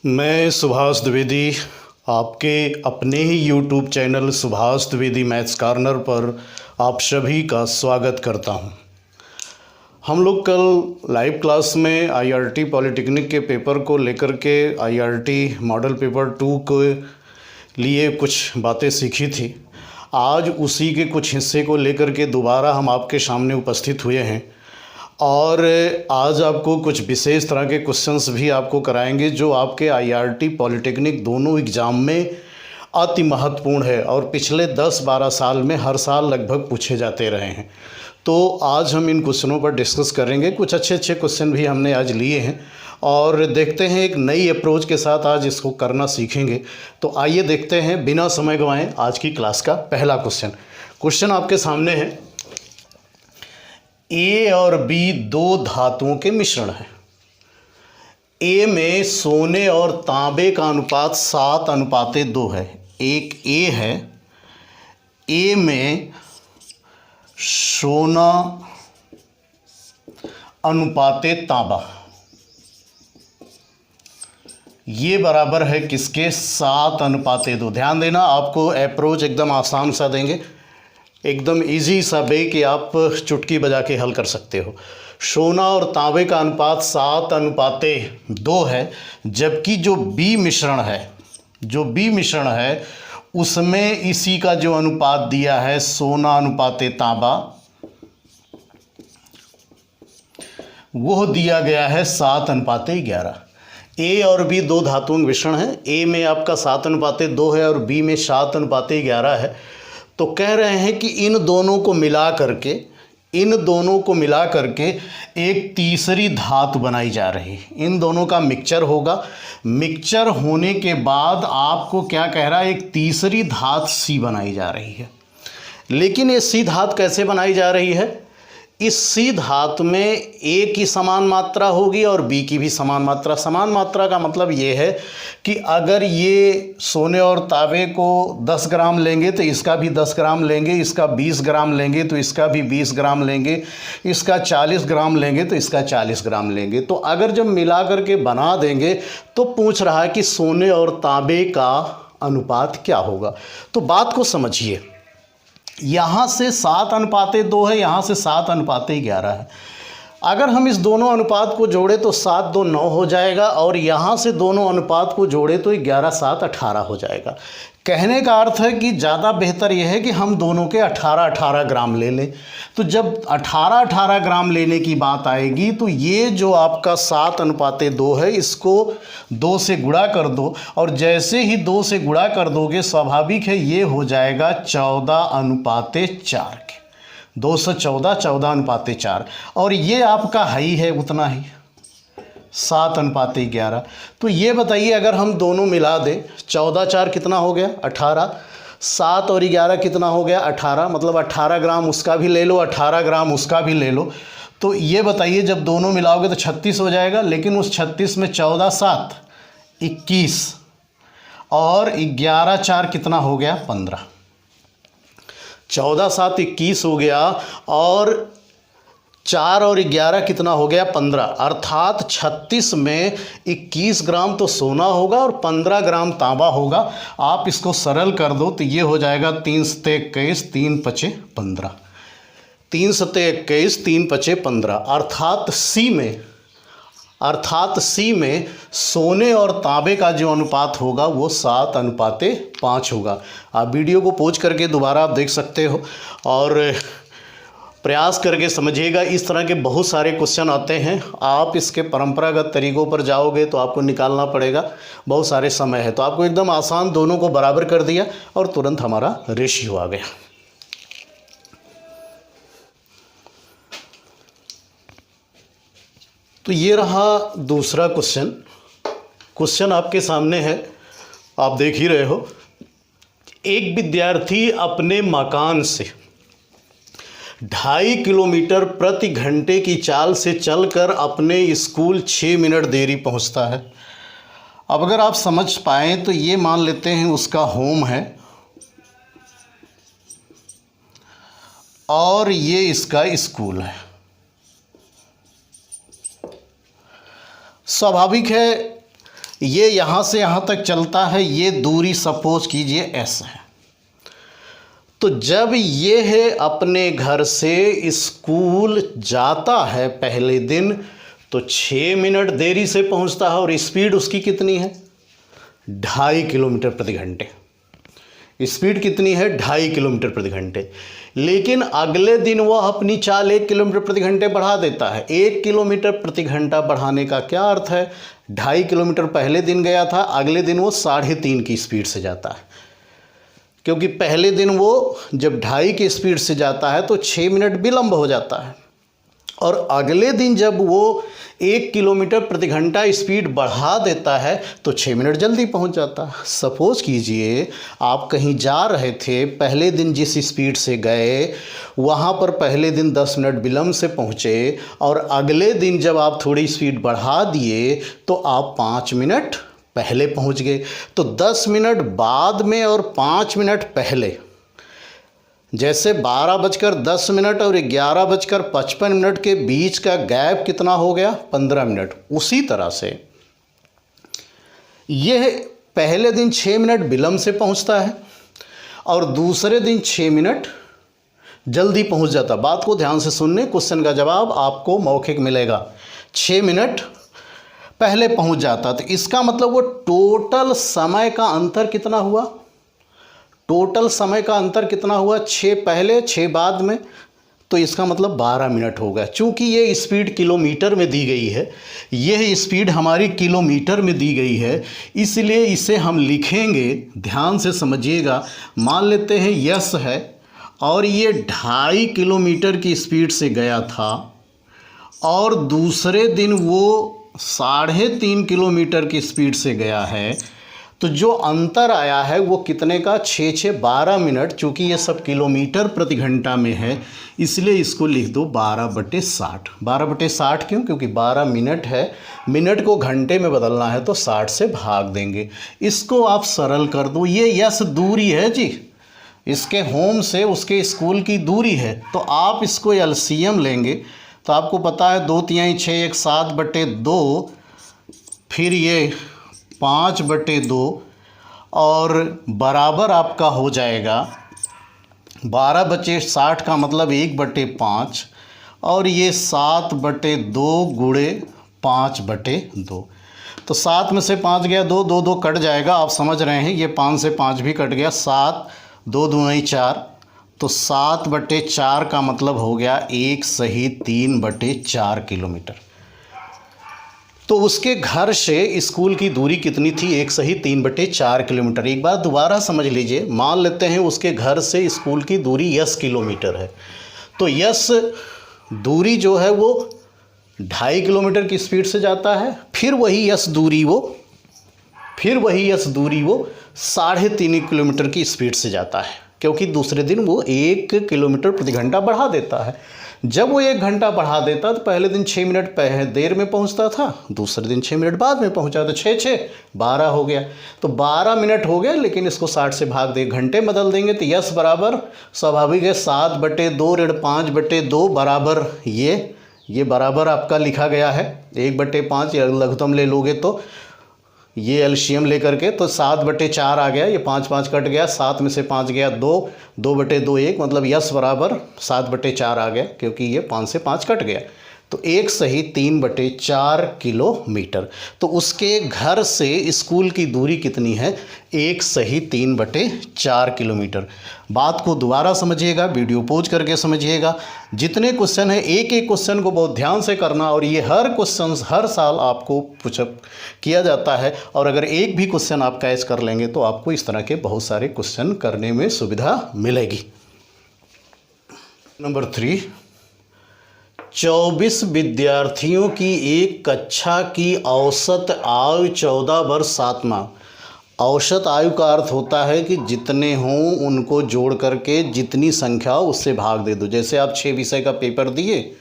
मैं सुभाष द्विवेदी आपके अपने ही YouTube channel Subhash Dwivedi maths corner पर आप सभी का स्वागत करता हूं। हम लोग कल लाइव क्लास में आईआरटी पॉलिटेक्निक के पेपर को लेकर के आईआरटी मॉडल पेपर 2 के लिए कुछ बातें सीखी थी। आज उसी के कुछ हिस्से को लेकर के दोबारा हम आपके सामने उपस्थित हुए हैं और आज आपको कुछ विशेष तरह के क्वेश्चंस भी आपको कराएंगे जो आपके आईआरटी पॉलिटेक्निक दोनों एग्ज़ाम में अति महत्वपूर्ण है और पिछले 10-12 साल में हर साल लगभग पूछे जाते रहे हैं। तो आज हम इन क्वेश्चनों पर डिस्कस करेंगे। कुछ अच्छे क्वेश्चन भी हमने आज लिए हैं और देखते हैं एक नई अप्रोच के साथ आज इसको करना सीखेंगे। तो आइए देखते हैं बिना समय गंवाए आज की क्लास का पहला क्वेश्चन आपके सामने है। ए और बी दो धातुओं के मिश्रण है। ए में सोने और तांबे का अनुपात 7:2 है। एक ए है, ए में सोना अनुपाते तांबा, ये बराबर है किसके? 7:2। ध्यान देना, आपको अप्रोच एकदम आसान सा देंगे, एकदम इजी सा बे कि आप चुटकी बजा के हल कर सकते हो। सोना और तांबे का अनुपात 7:2 है, जबकि जो बी मिश्रण है उसमें इसी का जो अनुपात दिया है सोना अनुपाते तांबा, वो दिया गया है 7:11। ए और बी दो धातुओं के मिश्रण है। ए में आपका 7:2 है और बी में 7:11 है। तो कह रहे हैं कि इन दोनों को मिला करके एक तीसरी धातु बनाई जा रही है। इन दोनों का मिक्सचर होगा। मिक्सचर होने के बाद आपको क्या कह रहा है? एक तीसरी धातु सी बनाई जा रही है। लेकिन ये सी धातु कैसे बनाई जा रही है? इस सी धातु में ए की समान मात्रा होगी और बी की भी समान मात्रा। समान मात्रा का मतलब ये है कि अगर ये सोने और तांबे को 10 ग्राम लेंगे तो इसका भी 10 ग्राम लेंगे, इसका 20 ग्राम लेंगे तो इसका भी 20 ग्राम लेंगे, इसका 40 ग्राम लेंगे तो इसका 40 ग्राम लेंगे। तो अगर जब मिला करके बना देंगे तो पूछ रहा है कि सोने और तांबे का अनुपात क्या होगा। तो बात को समझिए, यहाँ से 7:2 है, यहाँ से 7:11 है। अगर हम इस दोनों अनुपात को जोड़े तो 7 2 9 हो जाएगा और यहाँ से दोनों अनुपात को जोड़े तो 11 7 18 हो जाएगा। कहने का अर्थ है कि ज़्यादा बेहतर यह है कि हम दोनों के 18-18 ग्राम ले लें। तो जब 18-18 ग्राम लेने की बात आएगी तो ये जो आपका 7:2 है इसको 2 से गुणा कर दो और जैसे ही 2 से गुणा कर दोगे स्वाभाविक है ये हो जाएगा 14:4 के। 214 14:4 और ये आपका हाई है उतना ही 7:11। तो ये बताइए अगर हम दोनों मिला दें 14 4 कितना हो गया? 18। 7 और 11 कितना हो गया? 18। मतलब 18 ग्राम उसका भी ले लो, 18 ग्राम उसका भी ले लो। तो ये बताइए जब दोनों मिलाओगे तो 36 हो जाएगा। लेकिन उस 36 में 14 7 21 और 11 4 कितना हो गया? 15। 14 7 21 हो गया और 4 और 11 कितना हो गया? 15। अर्थात 36 में 21 ग्राम तो सोना होगा और 15 ग्राम तांबा होगा। आप इसको सरल कर दो तो ये हो जाएगा 3 सत्ते 21 3 पचे 15। 3 सत्ते 21 3 पचे 15। अर्थात सी में सोने और तांबे का जो अनुपात होगा वो 7:5 होगा। आप वीडियो को पॉज करके दोबारा आप देख सकते हो और प्रयास करके समझिएगा। इस तरह के बहुत सारे क्वेश्चन आते हैं। आप इसके परंपरागत तरीक़ों पर जाओगे तो आपको निकालना पड़ेगा, बहुत सारे समय है। तो आपको एकदम आसान दोनों को बराबर कर दिया और तुरंत हमारा रेशियो आ गया। तो ये रहा दूसरा क्वेश्चन आपके सामने है, आप देख ही रहे हो। एक विद्यार्थी अपने मकान से 2.5 किलोमीटर प्रति घंटे की चाल से चलकर अपने स्कूल 6 मिनट देरी पहुंचता है। अब अगर आप समझ पाएँ तो ये मान लेते हैं उसका होम है और ये इसका स्कूल है। स्वाभाविक है ये यहाँ से यहाँ तक चलता है, ये दूरी सपोज कीजिए s है। तो जब ये है अपने घर से स्कूल जाता है पहले दिन, तो 6 मिनट देरी से पहुंचता है और स्पीड उसकी कितनी है, 2.5 किलोमीटर प्रति घंटे। स्पीड कितनी है, 2.5 किलोमीटर प्रति घंटे। लेकिन अगले दिन वह अपनी चाल 1 किलोमीटर प्रति घंटे बढ़ा देता है। 1 किलोमीटर प्रति घंटा बढ़ाने का क्या अर्थ है, 2.5 किलोमीटर पहले दिन गया था, अगले दिन वो 3.5 की स्पीड से जाता है। क्योंकि पहले दिन वो जब 2.5 की स्पीड से जाता है तो 6 मिनट विलंब हो जाता है, और अगले दिन जब वो 1 किलोमीटर प्रति घंटा स्पीड बढ़ा देता है तो 6 मिनट जल्दी पहुंच जाता है। सपोज कीजिए आप कहीं जा रहे थे, पहले दिन जिस स्पीड से गए वहाँ पर पहले दिन 10 मिनट विलंब से पहुँचे, और अगले दिन जब आप थोड़ी स्पीड बढ़ा दिए तो आप 5 मिनट पहले पहुँच गए। तो 10 मिनट बाद में और 5 मिनट पहले, जैसे 12:10 और 11:55 के बीच का गैप कितना हो गया, 15 मिनट। उसी तरह से यह पहले दिन 6 मिनट विलंब से पहुंचता है और दूसरे दिन 6 मिनट जल्दी पहुंच जाता। बात को ध्यान से सुनने, क्वेश्चन का जवाब आपको मौखिक मिलेगा। 6 मिनट पहले पहुंच जाता, तो इसका मतलब वो टोटल समय का अंतर कितना हुआ, टोटल समय का अंतर कितना हुआ, 6 पहले 6 बाद में, तो इसका मतलब 12 मिनट हो गया। चूँकि ये स्पीड किलोमीटर में दी गई है, यह स्पीड हमारी किलोमीटर में दी गई है, इसलिए इसे हम लिखेंगे, ध्यान से समझिएगा। मान लेते हैं यस है और ये 2.5 किलोमीटर की स्पीड से गया था और दूसरे दिन वो 3.5 किलोमीटर की स्पीड से गया है, तो जो अंतर आया है वो कितने का, 12 मिनट। चूँकि ये सब किलोमीटर प्रति घंटा में है इसलिए इसको लिख दो 12/60। 12/60 क्यों, क्योंकि 12 मिनट है, मिनट को घंटे में बदलना है तो 60 से भाग देंगे। इसको आप सरल कर दो। ये यस दूरी है जी, इसके होम से उसके स्कूल की दूरी है, तो आप इसको एलसीएम लेंगे तो आपको पता है 2 तिहाई 6 1 7/2, फिर ये 5/2 और बराबर आपका हो जाएगा 12/60 का मतलब 1/5 और ये 7/2 गुणे 5/2। तो 7 में से 5 गया 2, 2 2 कट जाएगा, आप समझ रहे हैं। ये 5 से 5 भी कट गया, 7 2 दूनी 4, तो 7/4 का मतलब हो गया 1 सही 3/4 किलोमीटर। तो उसके घर से स्कूल की दूरी कितनी थी, 1 सही 3/4 किलोमीटर। एक बार दोबारा समझ लीजिए, मान लेते हैं उसके घर से स्कूल की दूरी 10 किलोमीटर है, तो 10 दूरी जो है वो 2.5 किलोमीटर की स्पीड से जाता है, फिर वही 10 दूरी वो 3.5 किलोमीटर की स्पीड से जाता है, क्योंकि दूसरे दिन वो 1 किलोमीटर प्रति घंटा बढ़ा देता है। जब वो 1 घंटा बढ़ा देता तो पहले दिन 6 मिनट देर में पहुंचता था, दूसरे दिन 6 मिनट बाद में पहुंचा, तो 6 6 12 हो गया। तो 12 मिनट हो गया, लेकिन इसको 60 से भाग दे, घंटे बदल देंगे तो यस बराबर स्वाभाविक है 7/2 ऋण 5/2 बराबर ये बराबर आपका लिखा गया है 1/5। लघुत्तम ले लोगे तो ये एलसीएम लेकर के तो 7/4 आ गया, ये 5 5 कट गया, 7 में से 5 गया 2, 2/2 1, मतलब यस बराबर 7/4 आ गया, क्योंकि ये 5 से 5 कट गया। तो 1 सही 3/4 किलोमीटर। तो उसके घर से स्कूल की दूरी कितनी है, 1 सही 3/4 किलोमीटर। बात को दोबारा समझिएगा, वीडियो पॉज करके समझिएगा। जितने क्वेश्चन हैं एक एक क्वेश्चन को बहुत ध्यान से करना, और ये हर क्वेश्चन हर साल आपको पुशअप किया जाता है, और अगर एक भी क्वेश्चन आप कैच कर लेंगे तो आपको इस तरह के बहुत सारे क्वेश्चन करने में सुविधा मिलेगी। नंबर 3, 24 विद्यार्थियों की एक कक्षा की औसत आयु 14 वर्ष 7 माह। औसत आयु का अर्थ होता है कि जितने हों उनको जोड़ करके जितनी संख्या हो उससे भाग दे दो। जैसे आप 6 विषय का पेपर दिए,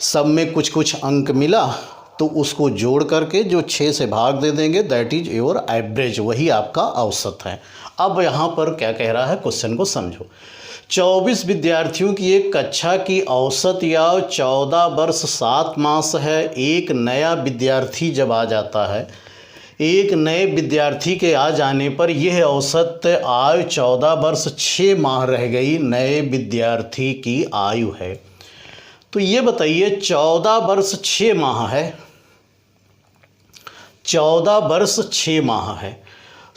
सब में कुछ कुछ अंक मिला, तो उसको जोड़ करके जो 6 से भाग दे देंगे, दैट इज योर एवरेज, वही आपका औसत है। अब यहाँ पर क्या कह रहा है, क्वेश्चन को समझो। 24 विद्यार्थियों की एक कक्षा की औसत आयु 14 वर्ष 7 मास है। एक नया विद्यार्थी जब आ जाता है, एक नए विद्यार्थी के आ जाने पर यह औसत आयु 14 वर्ष 6 माह रह गई, नए विद्यार्थी की आयु है। तो ये बताइए 14 वर्ष 6 माह है, 14 वर्ष 6 माह है।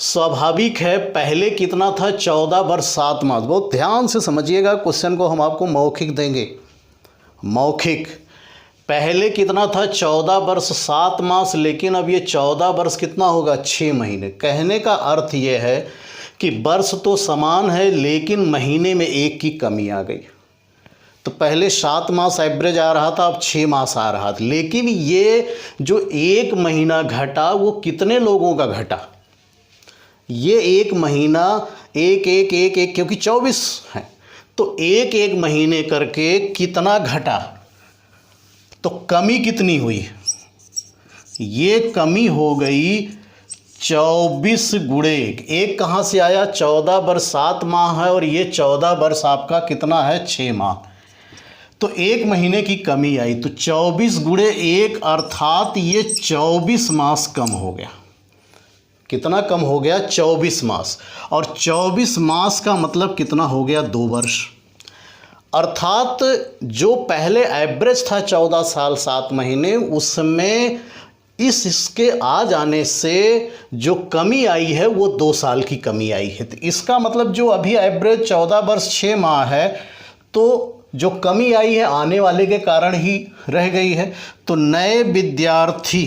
स्वाभाविक है पहले कितना था, 14 वर्ष 7 मास। बहुत ध्यान से समझिएगा, क्वेश्चन को हम आपको मौखिक देंगे। मौखिक पहले कितना था, 14 वर्ष 7 मास, लेकिन अब ये 14 वर्ष कितना होगा, 6 महीने। कहने का अर्थ ये है कि वर्ष तो समान है लेकिन महीने में एक की कमी आ गई। तो पहले 7 मास एवरेज आ रहा था, अब 6 मास आ रहा था, लेकिन ये जो 1 महीना घटा वो कितने लोगों का घटा, ये 1 महीना एक एक एक एक क्योंकि 24 है तो एक एक महीने करके कितना घटा, तो कमी कितनी हुई, ये कमी हो गई 24 गुणे 1। एक कहाँ से आया, 14 वर्ष 7 माह है और ये 14 वर्ष आपका कितना है, 6 माह। तो 1 महीने की कमी आई, तो 24 गुणे 1 अर्थात ये 24 मास कम हो गया। कितना कम हो गया, 24 मास। और 24 मास का मतलब कितना हो गया, 2 वर्ष। अर्थात जो पहले एवरेज था 14 साल 7 महीने, उसमें इसके आ जाने से जो कमी आई है वो 2 साल की कमी आई है। तो इसका मतलब जो अभी एवरेज 14 वर्ष 6 माह है, तो जो कमी आई है आने वाले के कारण ही रह गई है। तो नए विद्यार्थी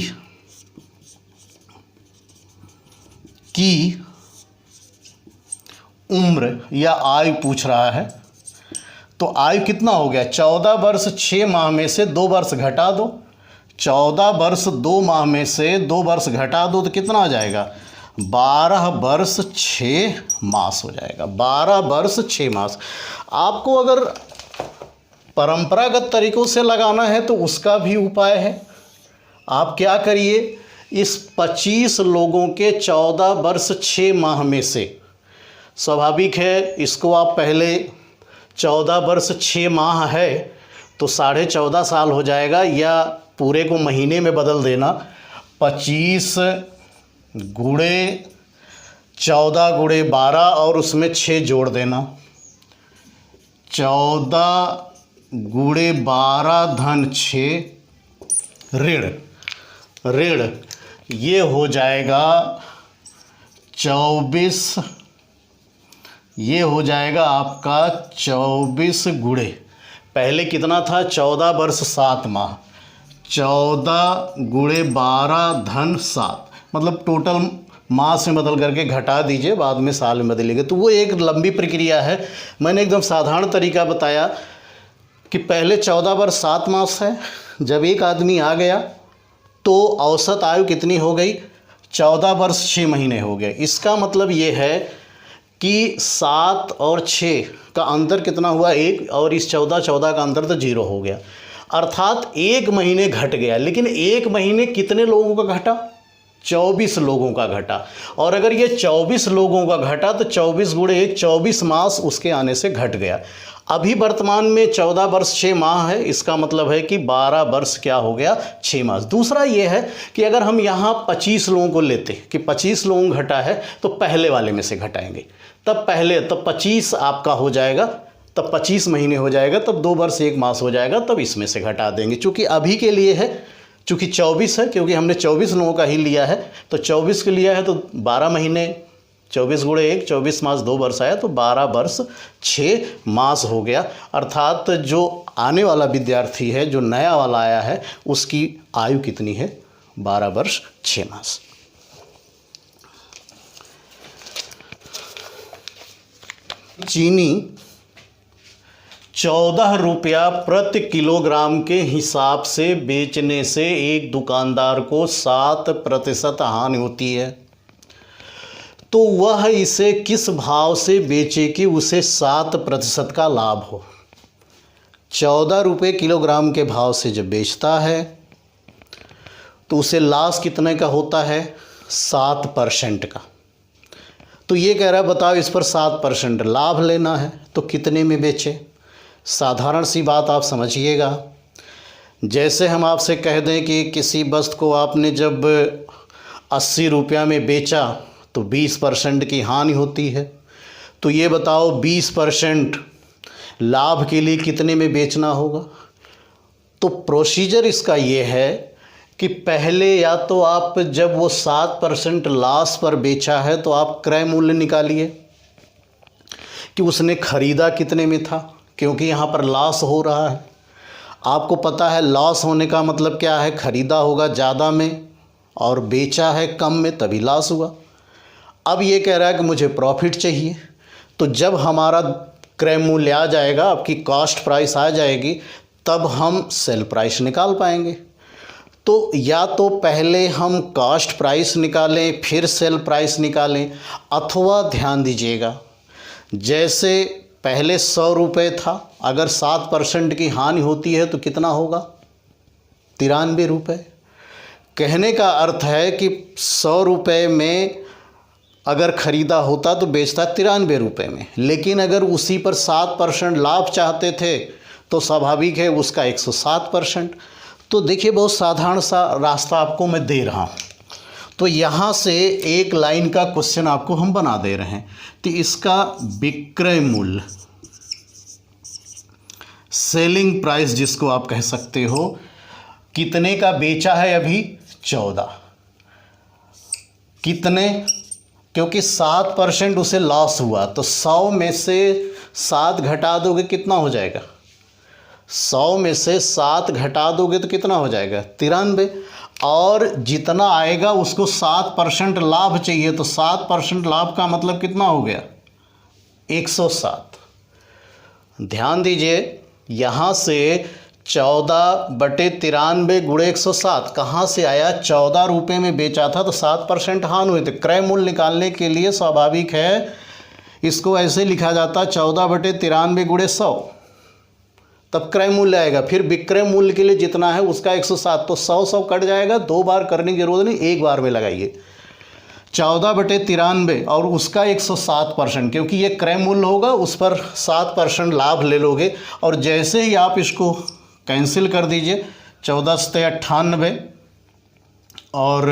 की उम्र या आयु पूछ रहा है, तो आयु कितना हो गया, 14 वर्ष 6 माह में से 2 वर्ष घटा दो, 14 वर्ष 2 माह में से 2 वर्ष घटा दो तो कितना आ जाएगा, 12 वर्ष 6 मास हो जाएगा। 12 वर्ष 6 मास। आपको अगर परंपरागत तरीकों से लगाना है तो उसका भी उपाय है। आप क्या करिए, इस 25 लोगों के 14 वर्ष 6 माह में से, स्वाभाविक है इसको आप पहले 14 वर्ष 6 माह है तो 14.5 साल हो जाएगा, या पूरे को महीने में बदल देना। 25 गुणे 14 गुणे 12 और उसमें 6 जोड़ देना। 14 गुणे 12 धन 6 ऋण ये हो जाएगा 24, ये हो जाएगा आपका 24 गुणे, पहले कितना था 14 वर्ष 7 माह, 14 गुणे 12 धन 7, मतलब टोटल मास में बदल करके घटा दीजिए, बाद में साल में बदलेंगे। तो वो एक लंबी प्रक्रिया है। मैंने एकदम साधारण तरीका बताया कि पहले 14 वर्ष 7 मास है, जब एक आदमी आ गया तो औसत आयु कितनी हो गई, 14 वर्ष 6 महीने हो गए। इसका मतलब ये है कि 7 और 6 का अंतर कितना हुआ, 1, और इस 14 का अंतर तो 0 हो गया, अर्थात 1 महीने घट गया। लेकिन 1 महीने कितने लोगों का घटा, 24 लोगों का घटा। और अगर ये 24 लोगों का घटा तो 24 गुणे 1 24 मास उसके आने से घट गया। अभी वर्तमान में 14 वर्ष 6 माह है, इसका मतलब है कि 12 वर्ष क्या हो गया, 6 मास। दूसरा ये है कि अगर हम यहाँ 25 लोगों को लेते कि 25 लोगों घटा है तो पहले वाले में से घटाएंगे, तब 25 आपका हो जाएगा, तब 25 महीने हो जाएगा, तब 2 वर्ष 1 मास हो जाएगा, तब इसमें से घटा देंगे। चूँकि अभी के लिए है, चूँकि 24 है, क्योंकि हमने 24 लोगों का ही लिया है, तो 24 के लिया है तो 12 महीने, 24 गुणे 1 24 मास 2 वर्ष आया, तो 12 वर्ष 6 मास हो गया। अर्थात जो आने वाला विद्यार्थी है, जो नया वाला आया है, उसकी आयु कितनी है, 12 वर्ष 6 मास। चीनी 14 रुपया प्रति किलोग्राम के हिसाब से बेचने से एक दुकानदार को 7% हानि होती है, तो वह इसे किस भाव से बेचे कि उसे 7% का लाभ हो। 14 रुपये किलोग्राम के भाव से जब बेचता है तो उसे लॉस कितने का होता है, 7% का। तो ये कह रहा है बताओ इस पर 7% लाभ लेना है तो कितने में बेचे। साधारण सी बात आप समझिएगा, जैसे हम आपसे कह दें कि किसी वस्तु को आपने जब 80 रुपया में बेचा तो 20% की हानि होती है। तो ये बताओ 20% लाभ के लिए कितने में बेचना होगा। तो प्रोसीजर इसका ये है कि पहले या तो आप जब वो 7% लॉस पर बेचा है तो आप क्रय मूल्य निकालिए कि उसने ख़रीदा कितने में था, क्योंकि यहाँ पर लॉस हो रहा है। आपको पता है लॉस होने का मतलब क्या है, ख़रीदा होगा ज़्यादा में और बेचा है कम में, तभी लॉस हुआ। अब ये कह रहा है कि मुझे प्रॉफिट चाहिए। तो जब हमारा क्रय मूल्य आ जाएगा, आपकी कॉस्ट प्राइस आ जाएगी, तब हम सेल प्राइस निकाल पाएंगे। तो या तो पहले हम कॉस्ट प्राइस निकालें फिर सेल प्राइस निकालें, अथवा ध्यान दीजिएगा जैसे पहले 100 रुपये था, अगर 7% की हानि होती है तो कितना होगा, 93 रुपये। कहने का अर्थ है कि 100 रुपये में अगर ख़रीदा होता तो बेचता 93 रुपये में, लेकिन अगर उसी पर 7% लाभ चाहते थे तो स्वाभाविक है उसका 107%। तो देखिए बहुत साधारण सा रास्ता आपको मैं दे रहा हूँ। तो यहाँ से एक लाइन का क्वेश्चन आपको हम बना दे रहे हैं। तो इसका विक्रय मूल्य, सेलिंग प्राइस जिसको आप कह सकते हो, कितने का बेचा है अभी, 14। कितने, क्योंकि 7% उसे लॉस हुआ, तो 100 में से 7 घटा दोगे कितना हो जाएगा, 100 में से 7 घटा दोगे तो कितना हो जाएगा, 93। और जितना आएगा उसको 7% लाभ चाहिए, तो 7% लाभ का मतलब कितना हो गया, 107। ध्यान दीजिए यहाँ से 14/93 गुणे 107 कहाँ से आया, 14 रुपये में बेचा था तो 7% हानि हुई। तो क्रय मूल्य निकालने के लिए स्वाभाविक है इसको ऐसे लिखा जाता 14/93 गुणे 100, तब क्रय मूल्य आएगा। फिर विक्रय मूल्य के लिए जितना है उसका 107, तो 100 कट जाएगा। 2 बार करने की जरूरत नहीं, एक बार में लगाइए। 14/93 और उसका 107%, क्योंकि ये क्रय मूल्य होगा उस पर 7% लाभ ले लोगे। और जैसे ही आप इसको कैंसिल कर दीजिए, 14×98 और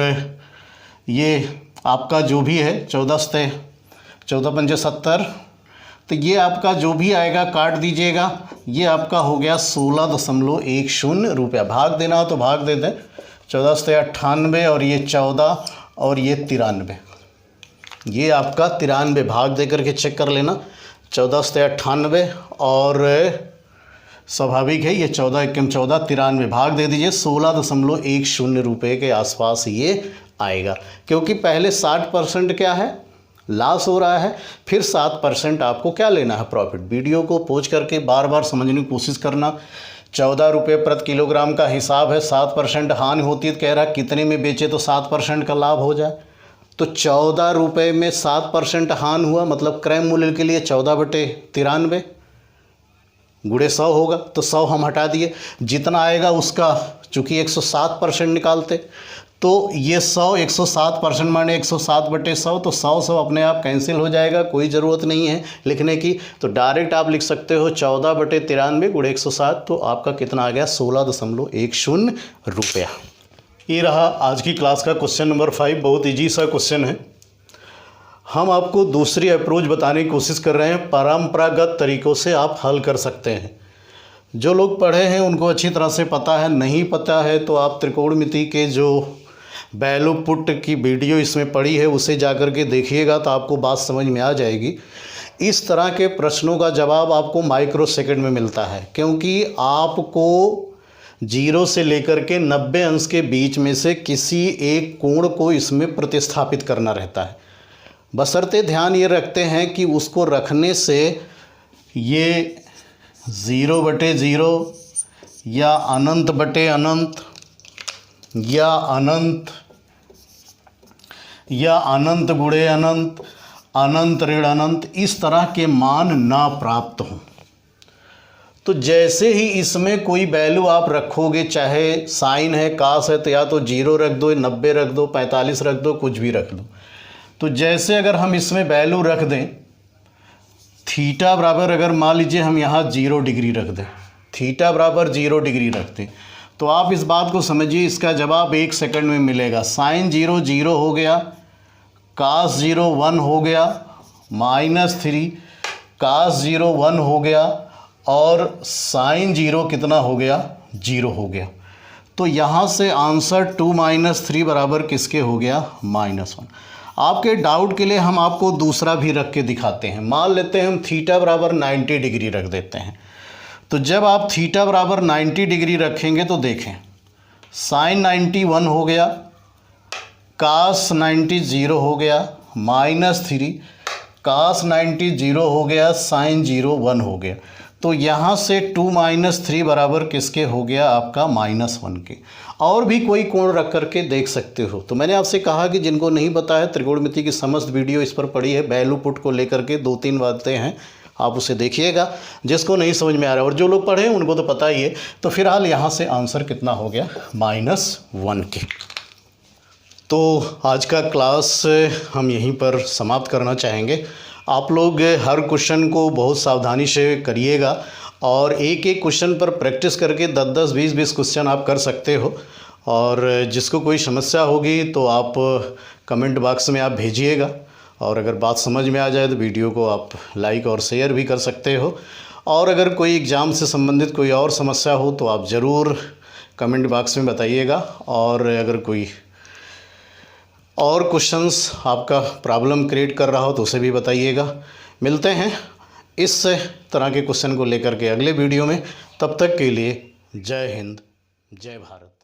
ये आपका जो भी है 14×5 70, तो ये आपका जो भी आएगा काट दीजिएगा। ये आपका हो गया 16.10 रुपया। भाग देना हो तो भाग दे दें, 14×98 और ये 14 और ये 93, ये आपका 93 भाग दे करके चेक कर लेना। 14×98 और स्वाभाविक है ये 14×1 93 भाग दे दीजिए, 16.10 रुपये के आसपास ये आएगा। क्योंकि पहले 60% क्या है, लॉस हो रहा है, फिर 7% आपको क्या लेना है, प्रॉफिट। वीडियो को पॉज करके बार बार समझने की कोशिश करना। 14 रुपये प्रति किलोग्राम का हिसाब है, 7% हानि होती है, तो कह रहा है कितने में बेचे तो 7% का लाभ हो जाए। तो 14 रुपये में 7% हानि हुआ, मतलब क्रय मूल्य के लिए 14/93 गुणे 100 होगा, तो 100 हम हटा दिए। जितना आएगा उसका चूँकि 107% निकालते, तो ये 107% माने 107/100, तो 100 अपने आप कैंसिल हो जाएगा, कोई ज़रूरत नहीं है लिखने की। तो डायरेक्ट आप लिख सकते हो 14/93 गुणे 107, तो आपका कितना आ गया, 16.10 रुपया। ये रहा आज की क्लास का क्वेश्चन नंबर 5। बहुत ईजी सा क्वेश्चन है। हम आपको दूसरी अप्रोच बताने की कोशिश कर रहे हैं, परंपरागत तरीक़ों से आप हल कर सकते हैं। जो लोग पढ़े हैं उनको अच्छी तरह से पता है, नहीं पता है तो आप त्रिकोणमिति के जो वैल्यू पुट की वीडियो इसमें पड़ी है उसे जाकर के देखिएगा, तो आपको बात समझ में आ जाएगी। इस तरह के प्रश्नों का जवाब आपको माइक्रो सेकंड में मिलता है, क्योंकि आपको 0 से लेकर के 90 अंश के बीच में से किसी एक कोण को इसमें प्रतिस्थापित करना रहता है। बशर्ते ध्यान ये रखते हैं कि उसको रखने से ये 0/0 या अनंत/अनंत या अनंत गुणे अनंत, अनंत ऋण अनंत, इस तरह के मान ना प्राप्त हों। तो जैसे ही इसमें कोई वैल्यू आप रखोगे, चाहे साइन है, कास है, तो या तो 0 रख दो, 90 रख दो, 45 रख दो, कुछ भी रख दो। तो जैसे अगर हम इसमें वैल्यू रख दें, थीटा बराबर, अगर मान लीजिए हम यहाँ 0 डिग्री रख दें, थीटा बराबर 0 डिग्री रख दें, तो आप इस बात को समझिए, इसका जवाब 1 सेकंड में मिलेगा। साइन 0 0 हो गया, कास 0 1 हो गया, -3 कास 0 1 हो गया, और साइन 0 कितना हो गया, 0 हो गया। तो यहाँ से आंसर 2 - 3 बराबर किसके हो गया, -1। आपके डाउट के लिए हम आपको दूसरा भी रख के दिखाते हैं। मान लेते हैं हम थीटा बराबर 90 डिग्री रख देते हैं। तो जब आप थीटा बराबर 90 डिग्री रखेंगे तो देखें, साइन 90 1 हो गया, कास 90 0 हो गया, -3 कास 90 0 हो गया, साइन 0 1 हो गया। तो यहाँ से 2 - 3 बराबर किसके हो गया, आपका -1 के। और भी कोई कोण रख करके देख सकते हो। तो मैंने आपसे कहा कि जिनको नहीं पता है, त्रिकोणमिति की समस्त वीडियो इस पर पड़ी है, वैल्यू पुट को लेकर के 2-3 बातें हैं, आप उसे देखिएगा। जिसको नहीं समझ में आ रहा है, और जो लोग पढ़े हैं उनको तो पता ही है। तो फिलहाल यहाँ से आंसर कितना हो गया, -1 के। तो आज का क्लास हम यहीं पर समाप्त करना चाहेंगे। आप लोग हर क्वेश्चन को बहुत सावधानी से करिएगा, और एक एक क्वेश्चन पर प्रैक्टिस करके 10-10 20-20 क्वेश्चन आप कर सकते हो। और जिसको कोई समस्या होगी तो आप कमेंट बॉक्स में आप भेजिएगा, और अगर बात समझ में आ जाए तो वीडियो को आप लाइक और शेयर भी कर सकते हो। और अगर कोई एग्ज़ाम से संबंधित कोई और समस्या हो तो आप ज़रूर कमेंट बॉक्स में बताइएगा। और अगर कोई और क्वेश्चंस आपका प्रॉब्लम क्रिएट कर रहा हो तो उसे भी बताइएगा। मिलते हैं इस तरह के क्वेश्चन को लेकर के अगले वीडियो में। तब तक के लिए जय हिंद, जय भारत।